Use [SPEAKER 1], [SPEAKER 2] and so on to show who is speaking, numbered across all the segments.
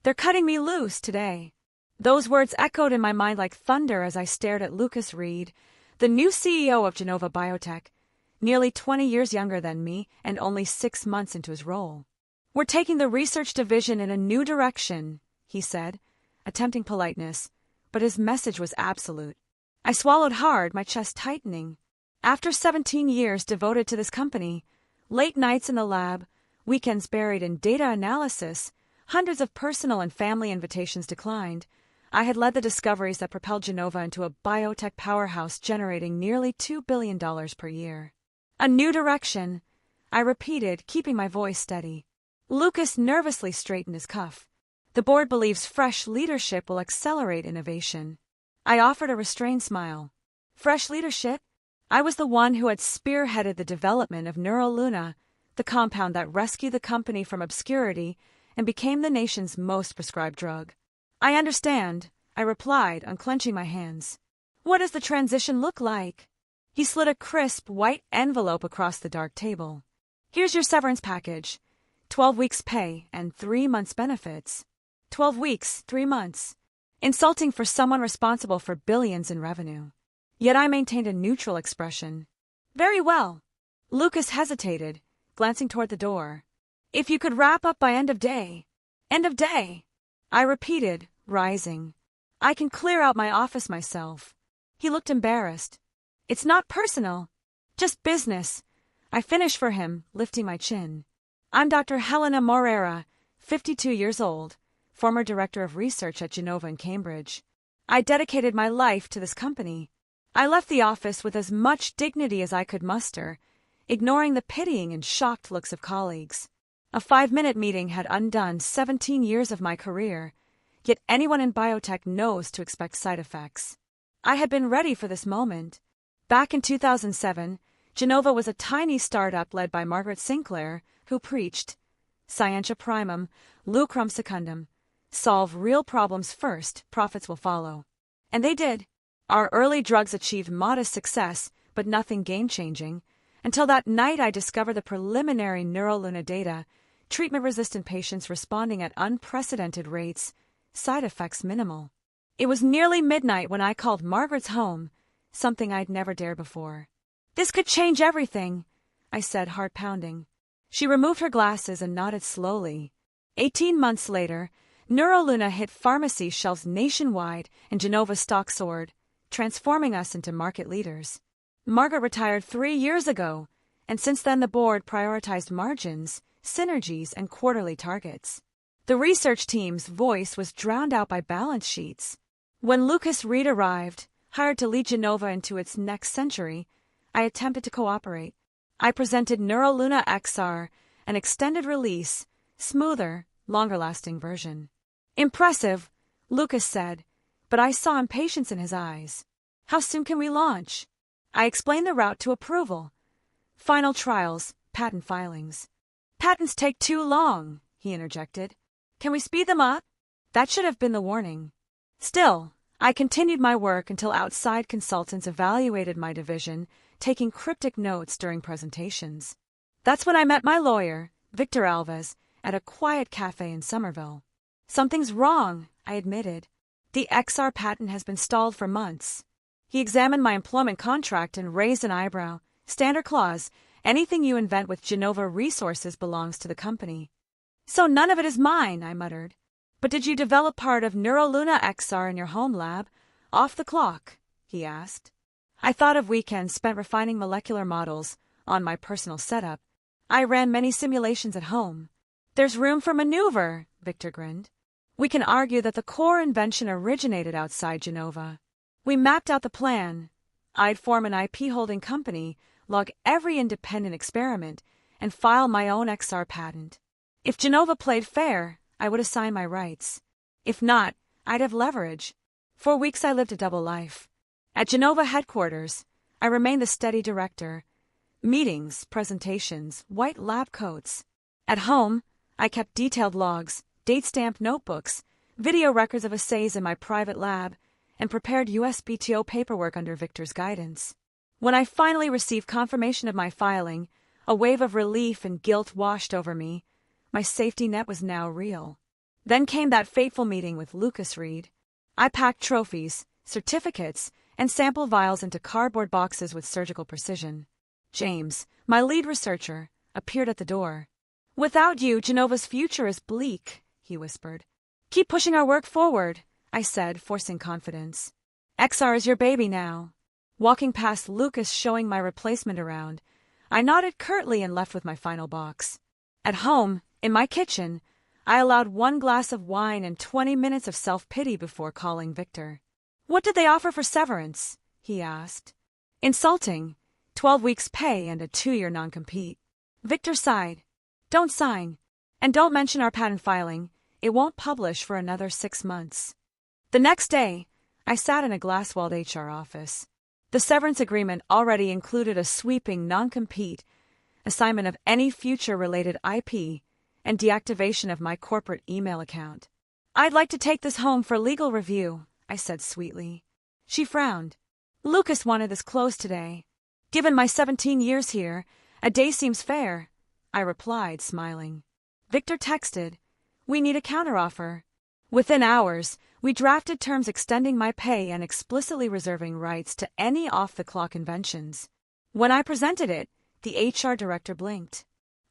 [SPEAKER 1] They're cutting me loose today. Those words echoed in my mind like thunder as I stared at Lucas Reed, the new CEO of Genova Biotech, nearly 20 years younger than me and only 6 months into his role. "We're taking the research division in a new direction," he said, attempting politeness, but his message was absolute. I swallowed hard, my chest tightening. After 17 years devoted to this company, late nights in the lab, weekends buried in data analysis, hundreds of personal and family invitations declined, I had led the discoveries that propelled Genova into a biotech powerhouse generating nearly $2 billion per year. "A new direction," I repeated, keeping my voice steady. Lucas nervously straightened his cuff. "The board believes fresh leadership will accelerate innovation." I offered a restrained smile. Fresh leadership? I was the one who had spearheaded the development of Neuroluna, the compound that rescued the company from obscurity and became the nation's most prescribed drug. "I understand," I replied, unclenching my hands. "What does the transition look like?" He slid a crisp, white envelope across the dark table. "Here's your severance package. 12 weeks pay and 3 months benefits." 12 weeks, 3 months. Insulting for someone responsible for billions in revenue. Yet I maintained a neutral expression. "Very well." Lucas hesitated, glancing toward the door. "If you could wrap up by end of day." "End of day," I repeated, rising. "I can clear out my office myself." He looked embarrassed. "It's not personal. Just business." I finished for him, lifting my chin. "I'm Dr. Helena Moreira, 52 years old, former director of research at Genova and Cambridge. I dedicated my life to this company." I left the office with as much dignity as I could muster, ignoring the pitying and shocked looks of colleagues. A 5-minute meeting had undone 17 years of my career, yet anyone in biotech knows to expect side effects. I had been ready for this moment. Back in 2007, Genova was a tiny startup led by Margaret Sinclair, who preached, "Scientia primum, lucrum secundum." Solve real problems first, profits will follow. And they did. Our early drugs achieved modest success, but nothing game-changing, until that night I discovered the preliminary Neuroluna data, treatment-resistant patients responding at unprecedented rates, side effects minimal. It was nearly midnight when I called Margaret's home, something I'd never dared before. "This could change everything," I said, heart pounding. She removed her glasses and nodded slowly. 18 months later, Neuroluna hit pharmacy shelves nationwide and Genova's stock soared, transforming us into market leaders. Margaret retired 3 years ago, and since then the board prioritized margins, synergies, and quarterly targets. The research team's voice was drowned out by balance sheets. When Lucas Reed arrived, hired to lead Genova into its next century, I attempted to cooperate. I presented Neuroluna XR, an extended release, smoother, longer-lasting version. "Impressive," Lucas said, but I saw impatience in his eyes. "How soon can we launch?" I explained the route to approval. "Final trials, patent filings." "Patents take too long," he interjected. "Can we speed them up?" That should have been the warning. Still, I continued my work until outside consultants evaluated my division, taking cryptic notes during presentations. That's when I met my lawyer, Victor Alves, at a quiet cafe in Somerville. "Something's wrong," I admitted. "The XR patent has been stalled for months." He examined my employment contract and raised an eyebrow. "Standard clause, anything you invent with Genova Resources belongs to the company." "So none of it is mine," I muttered. "But did you develop part of Neuroluna XR in your home lab, off the clock?" he asked. I thought of weekends spent refining molecular models on my personal setup. I ran many simulations at home. "There's room for maneuver," Victor grinned. "We can argue that the core invention originated outside Genova." We mapped out the plan. I'd form an IP holding company, log every independent experiment, and file my own XR patent. If Genova played fair, I would assign my rights. If not, I'd have leverage. For weeks I lived a double life. At Genova headquarters, I remained the steady director. Meetings, presentations, white lab coats. At home, I kept detailed logs, date-stamped notebooks, video records of assays in my private lab, and prepared USPTO paperwork under Victor's guidance. When I finally received confirmation of my filing, a wave of relief and guilt washed over me. My safety net was now real. Then came that fateful meeting with Lucas Reed. I packed trophies, certificates, and sample vials into cardboard boxes with surgical precision. James, my lead researcher, appeared at the door. "Without you, Genova's future is bleak," he whispered. "Keep pushing our work forward," I said, forcing confidence. "XR is your baby now." Walking past Lucas showing my replacement around, I nodded curtly and left with my final box. At home, in my kitchen, I allowed 1 glass of wine and 20 minutes of self-pity before calling Victor. "What did they offer for severance?" he asked. "Insulting. 12 weeks pay and a 2-year non-compete." Victor sighed. "Don't sign. And don't mention our patent filing. It won't publish for another 6 months." The next day, I sat in a glass-walled HR office. The severance agreement already included a sweeping non-compete, assignment of any future-related IP, and deactivation of my corporate email account. "I'd like to take this home for legal review," I said sweetly. She frowned. "Lucas wanted this closed today. Given my 17 years here, a day seems fair," I replied, smiling. Victor texted, "We need a counteroffer." Within hours, we drafted terms extending my pay and explicitly reserving rights to any off-the-clock inventions. When I presented it, the HR director blinked.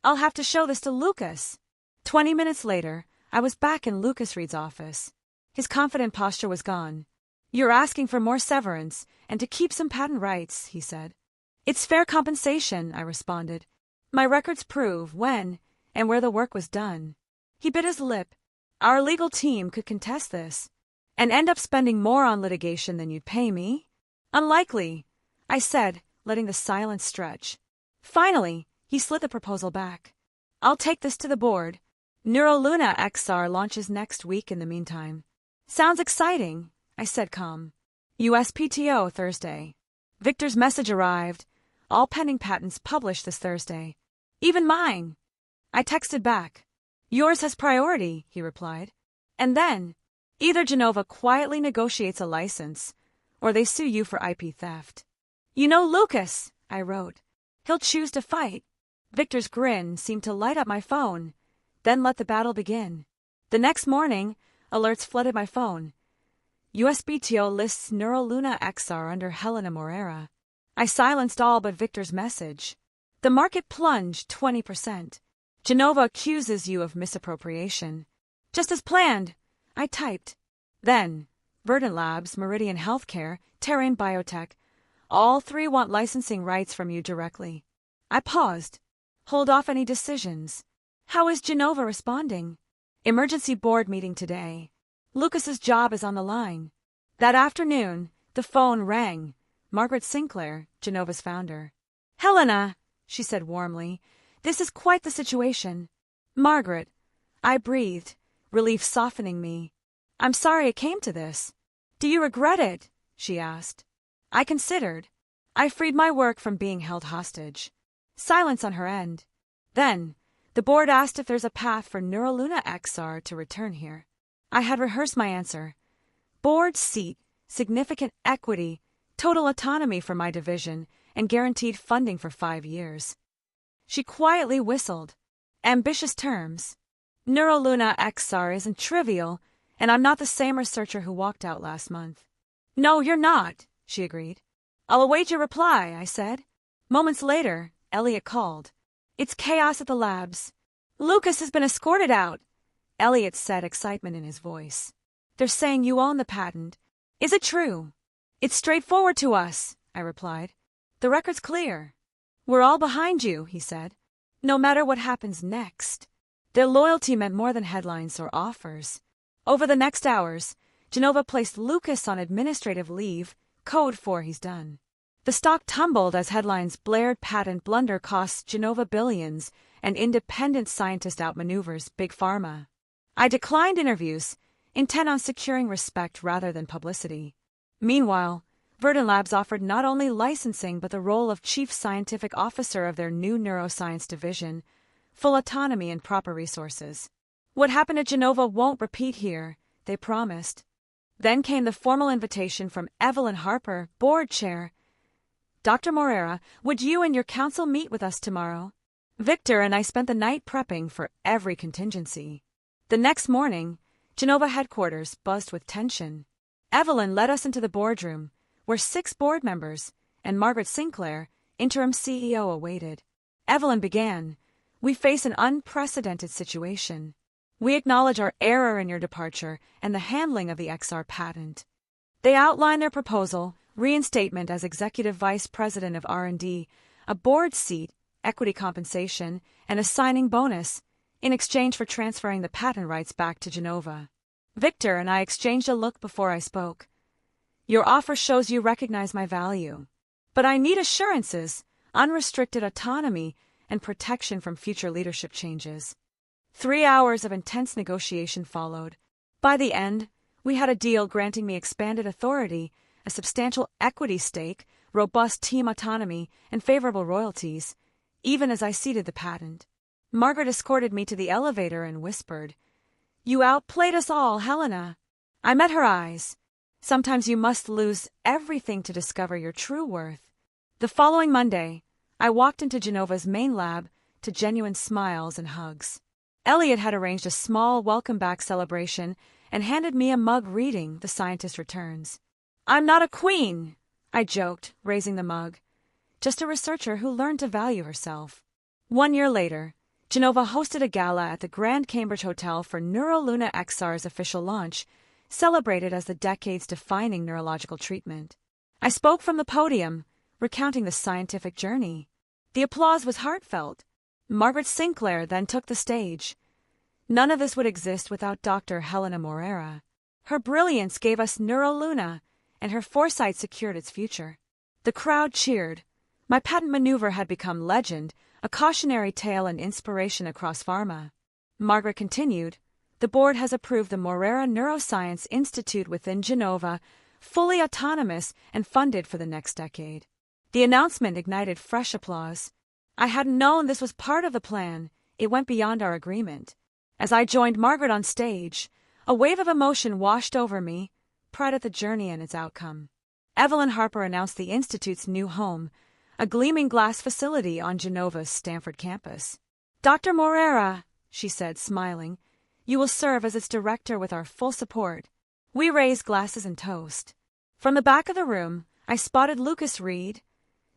[SPEAKER 1] "I'll have to show this to Lucas." 20 minutes later, I was back in Lucas Reed's office. His confident posture was gone. "You're asking for more severance and to keep some patent rights," he said. "It's fair compensation," I responded. "My records prove when and where the work was done." He bit his lip. "Our legal team could contest this and end up spending more on litigation than you'd pay me." "Unlikely," I said, letting the silence stretch. Finally, he slid the proposal back. "I'll take this to the board. Neuroluna XR launches next week in the meantime." "Sounds exciting," I said calm. "USPTO Thursday." Victor's message arrived. "All pending patents published this Thursday." "Even mine." I texted back. "Yours has priority," he replied. And then, either Genova quietly negotiates a license, or they sue you for IP theft. "You know Lucas," I wrote. "He'll choose to fight." Victor's grin seemed to light up my phone, then let the battle begin. The next morning, alerts flooded my phone. USPTO lists Neuroluna XR under Helena Morera. I silenced all but Victor's message. The market plunged 20%. "Genova accuses you of misappropriation." "Just as planned," I typed. Then, Verdant Labs, Meridian Healthcare, Terrain Biotech, all 3 want licensing rights from you directly. I paused. "Hold off any decisions. How is Genova responding?" "Emergency board meeting today. Lucas's job is on the line." That afternoon, the phone rang. Margaret Sinclair, Genova's founder. "Helena," she said warmly, "this is quite the situation." "Margaret," I breathed, relief softening me. "I'm sorry it came to this." "Do you regret it?" she asked. I considered. I freed my work from being held hostage. Silence on her end. Then, the board asked if there's a path for Neuroluna XR to return here. I had rehearsed my answer. Board seat, significant equity, total autonomy for my division, and guaranteed funding for 5 years. She quietly whistled. "Ambitious terms. Neuroluna XR isn't trivial, and I'm not the same researcher who walked out last month." "No, you're not," she agreed. "I'll await your reply," I said. Moments later, Elliot called. "It's chaos at the labs. Lucas has been escorted out," Elliot said, excitement in his voice. "They're saying you own the patent. Is it true?" "It's straightforward to us," I replied. "The record's clear." "We're all behind you," he said. "No matter what happens next." Their loyalty meant more than headlines or offers. Over the next hours, Genova placed Lucas on administrative leave, code for he's done. The stock tumbled as headlines blared patent blunder costs Genova billions and independent scientist outmaneuvers Big Pharma. I declined interviews, intent on securing respect rather than publicity. Meanwhile, Verdant Labs offered not only licensing but the role of chief scientific officer of their new neuroscience division, full autonomy and proper resources. "What happened at Genova won't repeat here," they promised. Then came the formal invitation from Evelyn Harper, board chair. "Dr. Morera, would you and your council meet with us tomorrow?" Victor and I spent the night prepping for every contingency. The next morning, Genova headquarters buzzed with tension. Evelyn led us into the boardroom, where 6 board members and Margaret Sinclair, interim CEO, awaited. Evelyn began, "We face an unprecedented situation. We acknowledge our error in your departure and the handling of the XR patent." They outlined their proposal: reinstatement as Executive Vice President of R&D, a board seat, equity compensation, and a signing bonus, in exchange for transferring the patent rights back to Genova. Victor and I exchanged a look before I spoke. "Your offer shows you recognize my value. But I need assurances, unrestricted autonomy, and protection from future leadership changes." 3 hours of intense negotiation followed. By the end, we had a deal granting me expanded authority, a substantial equity stake, robust team autonomy, and favorable royalties, even as I ceded the patent. Margaret escorted me to the elevator and whispered, "You outplayed us all, Helena." I met her eyes. Sometimes you must lose everything to discover your true worth. The following Monday, I walked into Genova's main lab to genuine smiles and hugs. Elliot had arranged a small welcome-back celebration and handed me a mug reading "The Scientist Returns." "I'm not a queen," I joked, raising the mug. "Just a researcher who learned to value herself." 1 year later, Genova hosted a gala at the Grand Cambridge Hotel for Neuroluna XR's official launch, celebrated as the decade's defining neurological treatment. I spoke from the podium, recounting the scientific journey. The applause was heartfelt. Margaret Sinclair then took the stage. "None of this would exist without Dr. Helena Morera. Her brilliance gave us Neuroluna, and her foresight secured its future." The crowd cheered. My patent maneuver had become legend, a cautionary tale and inspiration across pharma. Margaret continued, "The board has approved the Morera Neuroscience Institute within Genova, fully autonomous and funded for the next decade." The announcement ignited fresh applause. I hadn't known this was part of the plan. It went beyond our agreement. As I joined Margaret on stage, a wave of emotion washed over me, pride at the journey and its outcome. Evelyn Harper announced the Institute's new home, a gleaming glass facility on Genova's Stanford campus. "Dr. Morera," she said, smiling, "you will serve as its director with our full support." We raised glasses and toast. From the back of the room, I spotted Lucas Reed,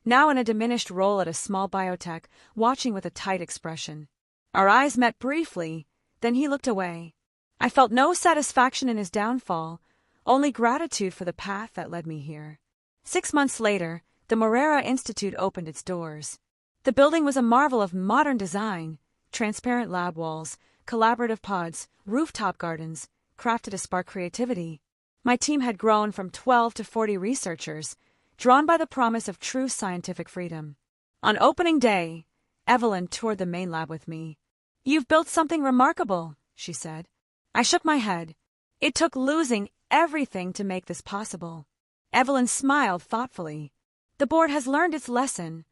[SPEAKER 1] now in a diminished role at a small biotech, watching with a tight expression. Our eyes met briefly, then he looked away. I felt no satisfaction in his downfall, only gratitude for the path that led me here. 6 months later, the Morera Institute opened its doors. The building was a marvel of modern design: transparent lab walls, collaborative pods, rooftop gardens, crafted to spark creativity. My team had grown from 12 to 40 researchers, drawn by the promise of true scientific freedom. On opening day, Evelyn toured the main lab with me. "You've built something remarkable," she said. I shook my head. "It took losing everything to make this possible." Evelyn smiled thoughtfully. "The board has learned its lesson.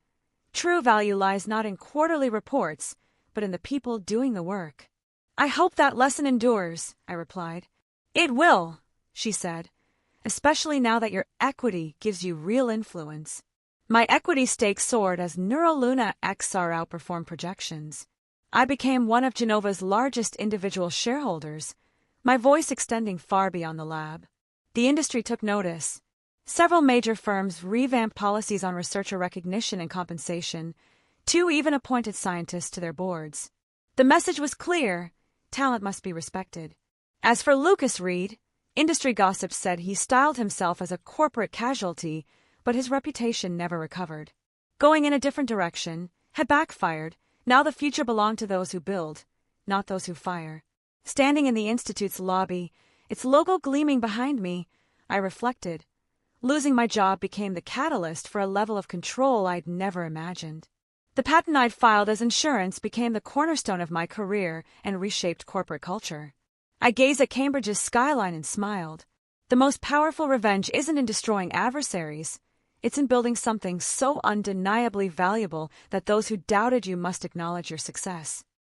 [SPEAKER 1] True value lies not in quarterly reports, but in the people doing the work." "I hope that lesson endures," I replied. "It will," she said, "especially now that your equity gives you real influence." My equity stake soared as Neuroluna XR outperformed projections. I became one of Genova's largest individual shareholders, my voice extending far beyond the lab. The industry took notice. Several major firms revamped policies on researcher recognition and compensation. 2 even appointed scientists to their boards. The message was clear: talent must be respected. As for Lucas Reed, industry gossip said he styled himself as a corporate casualty, but his reputation never recovered. Going in a different direction had backfired. Now the future belonged to those who build, not those who fire. Standing in the Institute's lobby, its logo gleaming behind me, I reflected. Losing my job became the catalyst for a level of control I'd never imagined. The patent I'd filed as insurance became the cornerstone of my career and reshaped corporate culture. I gazed at Cambridge's skyline and smiled. The most powerful revenge isn't in destroying adversaries. It's in building something so undeniably valuable that those who doubted you must acknowledge your success.